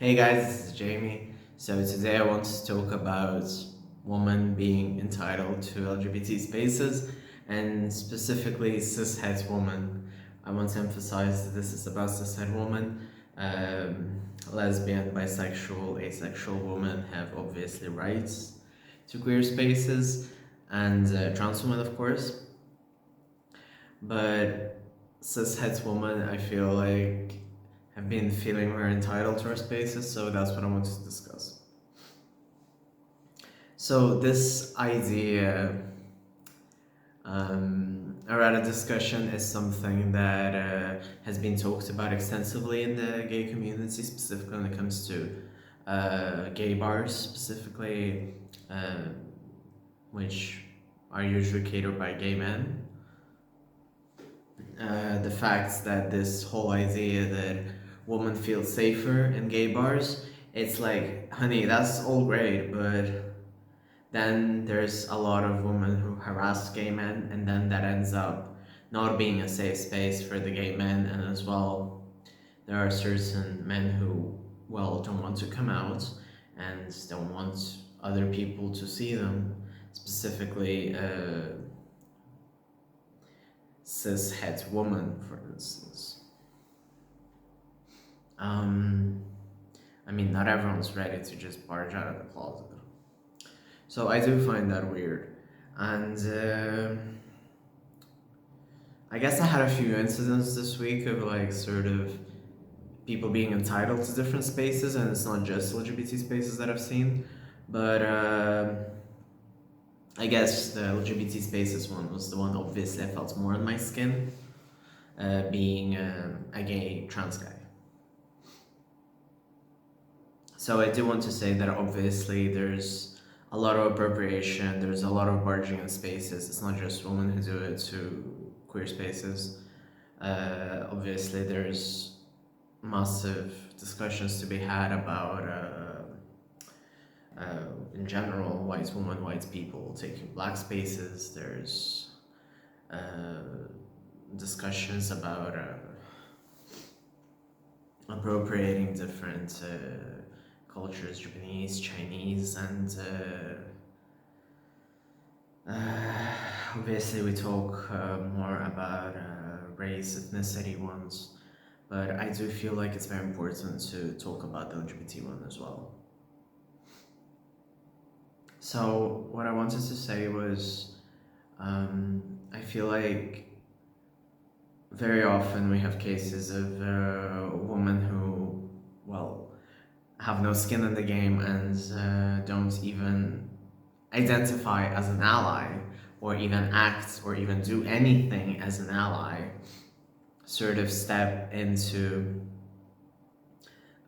Hey guys, this is Jamie. So today I want to talk about women being entitled to LGBT spaces and specifically cishet women. I want to emphasize that this is about cishet women. Lesbian, bisexual, asexual women have obviously rights to queer spaces and trans women, of course. But cishet women, I feel like have been feeling we're entitled to our spaces, so that's what I want to discuss. So this idea, or rather discussion, is something that has been talked about extensively in the gay community, specifically when it comes to gay bars, specifically, which are usually catered by gay men. The fact that this whole idea that women feel safer in gay bars, it's like, honey, that's all great, but then there's a lot of women who harass gay men, and then that ends up not being a safe space for the gay men, and as well, there are certain men who, well, don't want to come out and don't want other people to see them, specifically cis-het woman, for instance. I mean, not everyone's ready to just barge out of the closet. So I do find that weird. And I guess I had a few incidents this week of like sort of people being entitled to different spaces, and it's not just LGBT spaces that I've seen, but I guess the LGBT spaces one was the one obviously I felt more on my skin, being a gay trans guy. So I do want to say that obviously there's a lot of appropriation, there's a lot of barging in spaces. It's not just women who do it to queer spaces. Obviously there's massive discussions to be had about in general, white women, white people taking black spaces. There's discussions about appropriating different cultures, Japanese, Chinese, and obviously we talk more about race, ethnicity ones, but I do feel like it's very important to talk about the LGBT one as well. So what I wanted to say was, I feel like very often we have cases of women who, well, have no skin in the game and don't even identify as an ally or even act or even do anything as an ally, sort of step into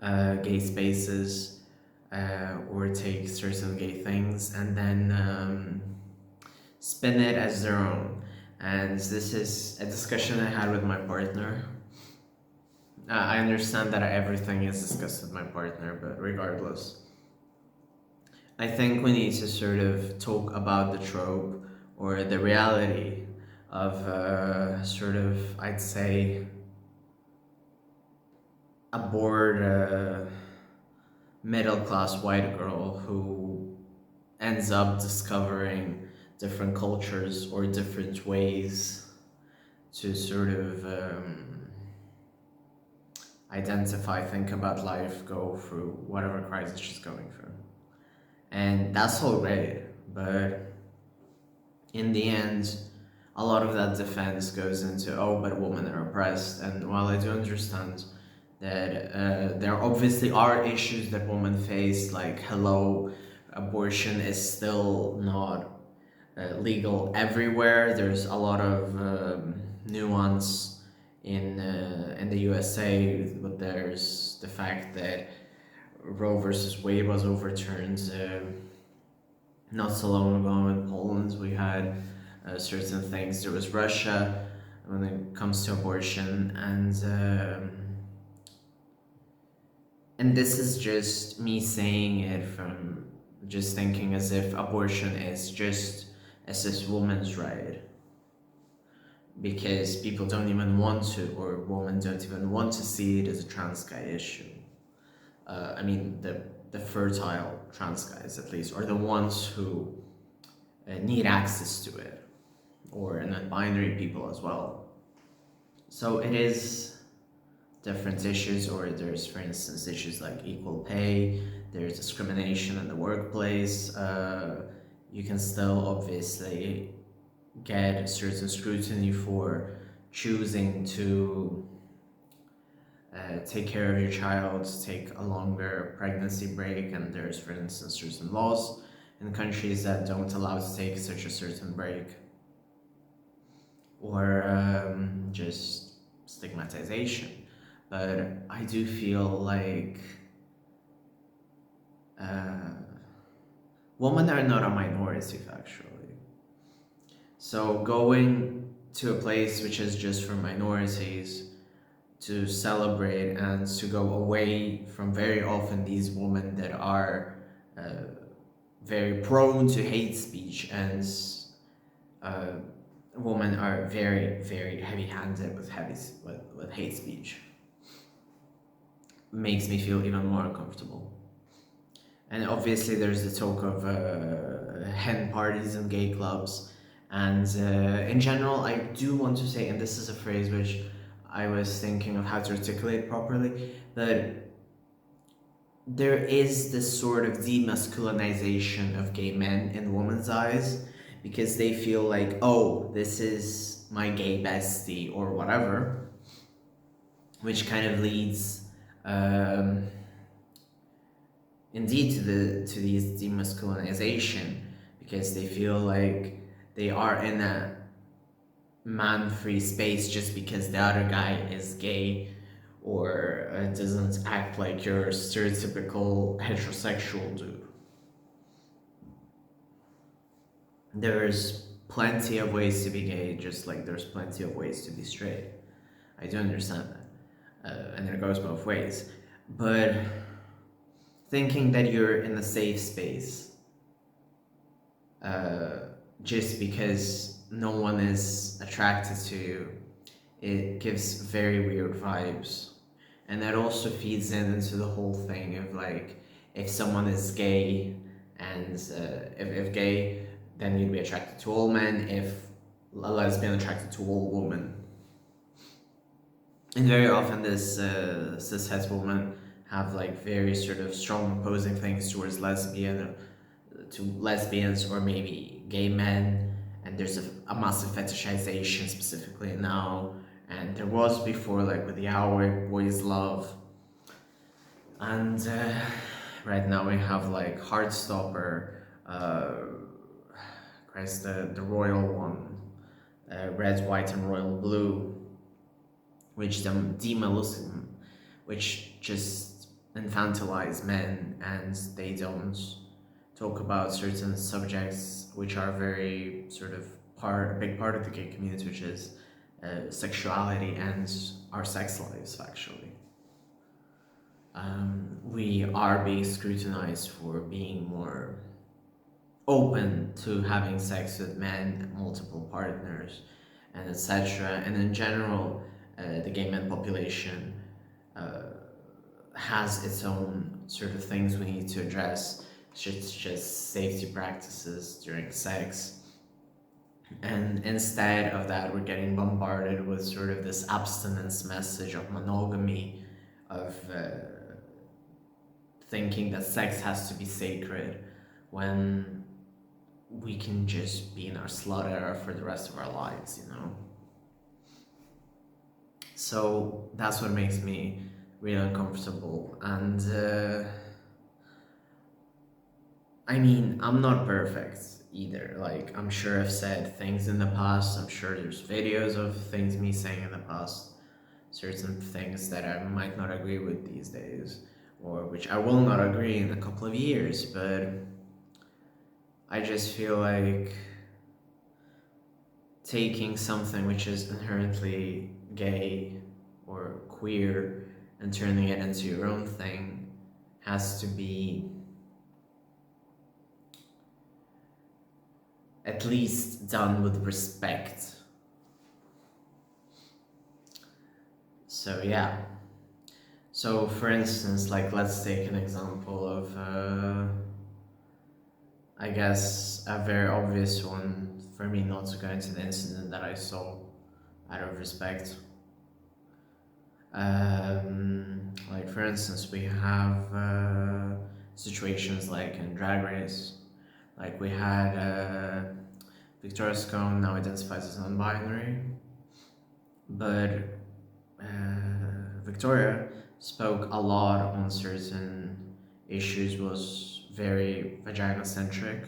gay spaces or take certain gay things and then spin it as their own. And this is a discussion I had with my partner. I understand that everything is discussed with my partner, but regardless, I think we need to sort of talk about the trope or the reality of sort of, I'd say, a bored middle-class white girl who ends up discovering different cultures or different ways to sort of identify, think about life, go through whatever crisis she's going through. And that's all great, but in the end, a lot of that defense goes into, oh, but women are oppressed. And while I do understand that there obviously are issues that women face, like, hello, abortion is still not legal everywhere. There's a lot of nuance in the USA, but there's the fact that Roe versus Wade was overturned not so long ago in Poland. We had certain things. There was Russia when it comes to abortion, and this is just me saying it from just thinking as if abortion is just a cis woman's right, because people don't even want to, or women don't even want to see it as a trans guy issue. I mean, the fertile trans guys, at least, or the ones who need access to it, or non-binary people as well. So it is different issues, or there's, for instance, issues like equal pay, there's discrimination in the workplace. You can still obviously get a certain scrutiny for choosing to take care of your child, take a longer pregnancy break, and there's, for instance, certain laws in countries that don't allow to take such a certain break, or just stigmatization. But I do feel like women are not a minority, actually. So going to a place which is just for minorities to celebrate and to go away from very often these women that are very prone to hate speech, and uh, women are very, very heavy-handed with hate speech, makes me feel even more uncomfortable. And obviously there's the talk of hen parties and gay clubs. And in general, I do want to say, and this is a phrase which I was thinking of how to articulate properly, that there is this sort of demasculinization of gay men in women's eyes, because they feel like, oh, this is my gay bestie or whatever, which kind of leads indeed to these demasculinization, because they feel like they are in a man-free space just because the other guy is gay, or doesn't act like your stereotypical heterosexual dude. There's plenty of ways to be gay, just like there's plenty of ways to be straight. I do understand that, and it goes both ways. But thinking that you're in a safe space just because no one is attracted to you, it gives very weird vibes. And that also feeds into the whole thing of like, if someone is gay, and if gay, then you'd be attracted to all men, if a lesbian attracted to all women. And very often this cis-het women have like very sort of strong opposing things towards lesbians or maybe gay men, and there's a massive fetishization specifically now, and there was before, like with the Our Boys Love, and right now we have like Heartstopper, the royal one, red, white, and royal blue, which which just infantilize men, and they don't talk about certain subjects which are very sort of a big part of the gay community, which is sexuality and our sex lives, actually. We are being scrutinized for being more open to having sex with men, multiple partners, and etc. And in general, the gay men population has its own sort of things we need to address, such as safety practices during sex. And instead of that, we're getting bombarded with sort of this abstinence message of monogamy, of thinking that sex has to be sacred, when we can just be in our slut era for the rest of our lives, you know? So that's what makes me really uncomfortable. And I mean, I'm not perfect either. Like, I'm sure I've said things in the past, I'm sure there's videos of things me saying in the past, certain things that I might not agree with these days, or which I will not agree in a couple of years, but I just feel like taking something which is inherently gay or queer and turning it into your own thing has to be at least done with respect. So yeah. So, for instance, like let's take an example of, I guess, a very obvious one for me not to go into the incident that I saw out of respect. Like, for instance, we have situations like in Drag Race. Like, we had Victoria Scone now identifies as non binary, but Victoria spoke a lot on certain issues, was very vagina centric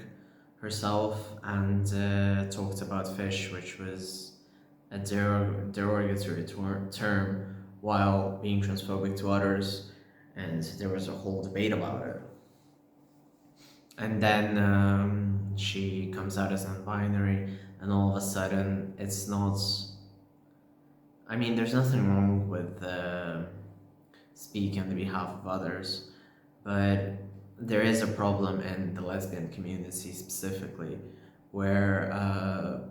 herself, and talked about fish, which was a derogatory term, while being transphobic to others, and there was a whole debate about it. And then she comes out as non-binary, and all of a sudden it's not. I mean, there's nothing wrong with speaking on the behalf of others, but there is a problem in the lesbian community specifically, where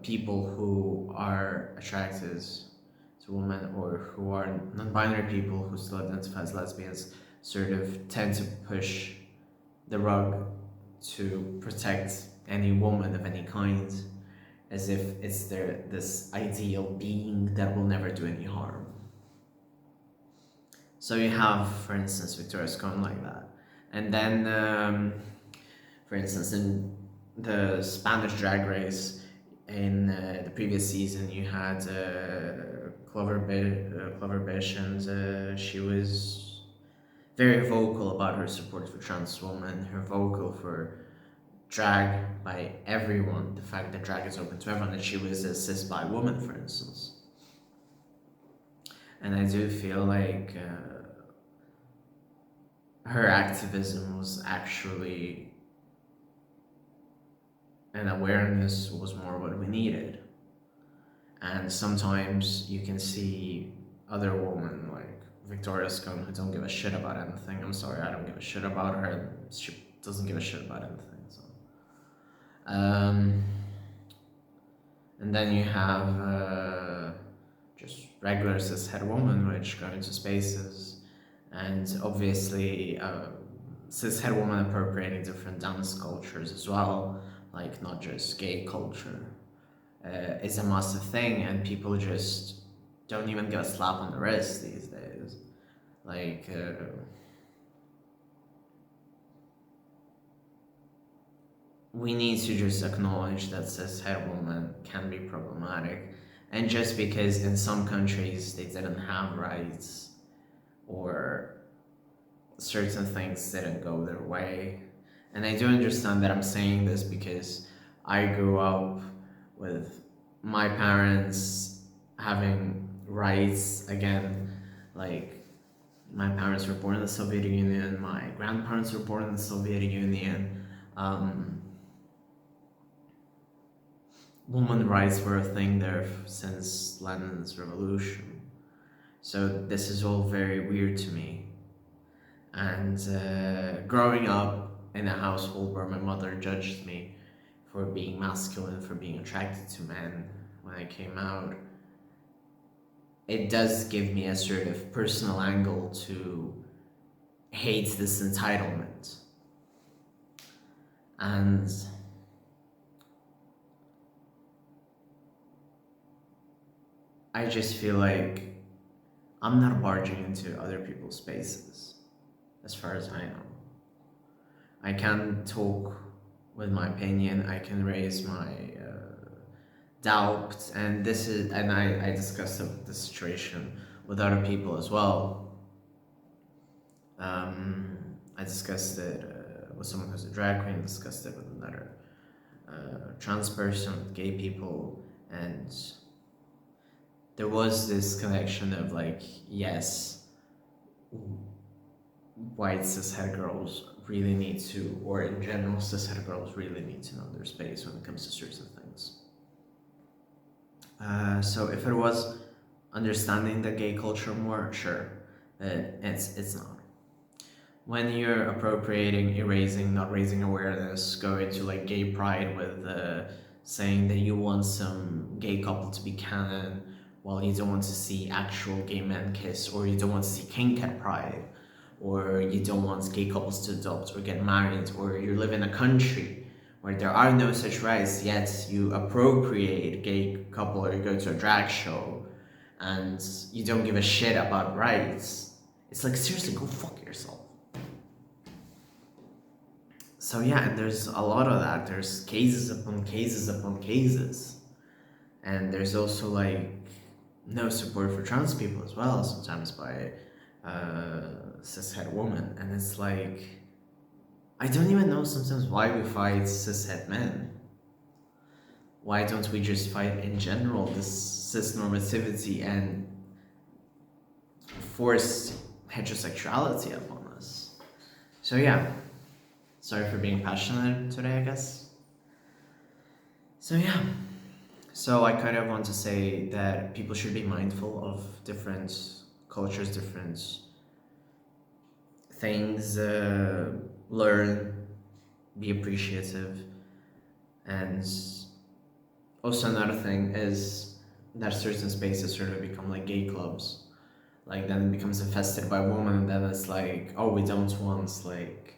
people who are attracted to women or who are non-binary people who still identify as lesbians sort of tend to push the rug to protect any woman of any kind, as if it's this ideal being that will never do any harm. So you have, for instance, Victoria Scone like that. And then, for instance, in the Spanish Drag Race, in the previous season, you had Clover Bish, and she was very vocal about her support for trans women, her vocal for drag by everyone, the fact that drag is open to everyone, that she was a cis bi woman, for instance. And I do feel like her activism was actually, and awareness was more what we needed. And sometimes you can see other women like Victoria Scone who don't give a shit about anything. I'm sorry, I don't give a shit about her. She doesn't give a shit about anything. So, and then you have just regular cishet women which go into spaces, and obviously cishet women appropriating different dance cultures as well, like not just gay culture, is a massive thing, and people just don't even get a slap on the wrist these days. Like, we need to just acknowledge that cishet women can be problematic, and just because in some countries they didn't have rights or certain things didn't go their way. And I do understand that I'm saying this because I grew up with my parents having rights again. Like, my parents were born in the Soviet Union, my grandparents were born in the Soviet Union. Women's rights were a thing there since Lenin's revolution. So this is all very weird to me. And growing up in a household where my mother judged me for being masculine, for being attracted to men when I came out, it does give me a sort of personal angle to hate this entitlement. And I just feel like I'm not barging into other people's spaces, as far as I know. I can talk with my opinion, I can raise my doubt, and I discussed the situation with other people as well. I discussed it with someone who's a drag queen, discussed it with another trans person, with gay people, and there was this connection of like, yes, white cishet girls really need to, or in general, cishet girls really need to know their space when it comes to certain things. So if it was understanding the gay culture more, sure, it's not. When you're appropriating, erasing, not raising awareness, going to like gay pride with saying that you want some gay couple to be canon, while you don't want to see actual gay men kiss, or you don't want to see kink at Pride, or you don't want gay couples to adopt or get married, or you live in a country where there are no such rights, yet you appropriate gay couple, or you go to a drag show and you don't give a shit about rights. It's like, seriously, go fuck yourself. So yeah, and there's a lot of that. There's cases upon cases upon cases. And there's also like no support for trans people as well, sometimes by cishet women. And it's like, I don't even know sometimes why we fight cishet men. Why don't we just fight in general this cis-normativity and force heterosexuality upon us? So yeah, sorry for being passionate today, I guess. So yeah, so I kind of want to say that people should be mindful of different cultures, different things, learn, be appreciative. And also another thing is that certain spaces sort of become like gay clubs. Like then it becomes infested by women, and then it's like, oh, we don't want like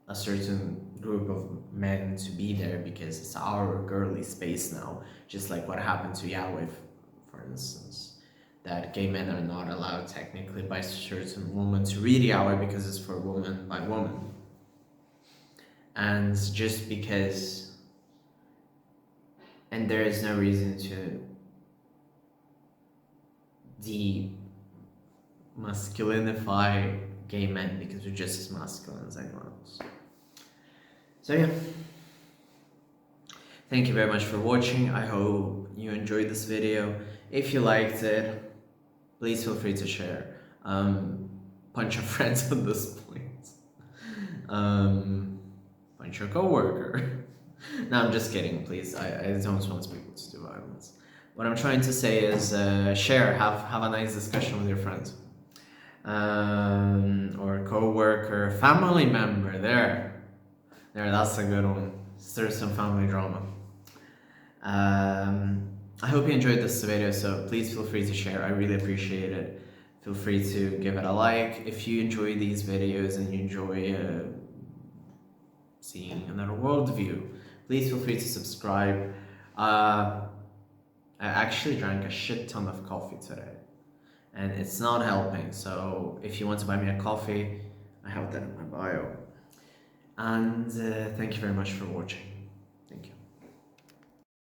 a certain group of men to be there because it's our girly space now. Just like what happened to Yahweh, for instance. That gay men are not allowed technically by certain women to read Yahweh because it's for woman by woman. And just because, and there is no reason to de-masculinify gay men because we're just as masculine as anyone else. So yeah, thank you very much for watching. I hope you enjoyed this video. If you liked it, please feel free to share. Punch your friends at this point. Punch your coworker. No, I'm just kidding, please. I don't want people to do violence. What I'm trying to say is share, have a nice discussion with your friends. Or co-worker, family member, there, that's a good one. Stir some family drama. I hope you enjoyed this video, so please feel free to share. I really appreciate it. Feel free to give it a like if you enjoy these videos and you enjoy seeing another worldview. Please feel free to subscribe. I actually drank a shit ton of coffee today, and it's not helping. So if you want to buy me a coffee, I have that in my bio. And thank you very much for watching.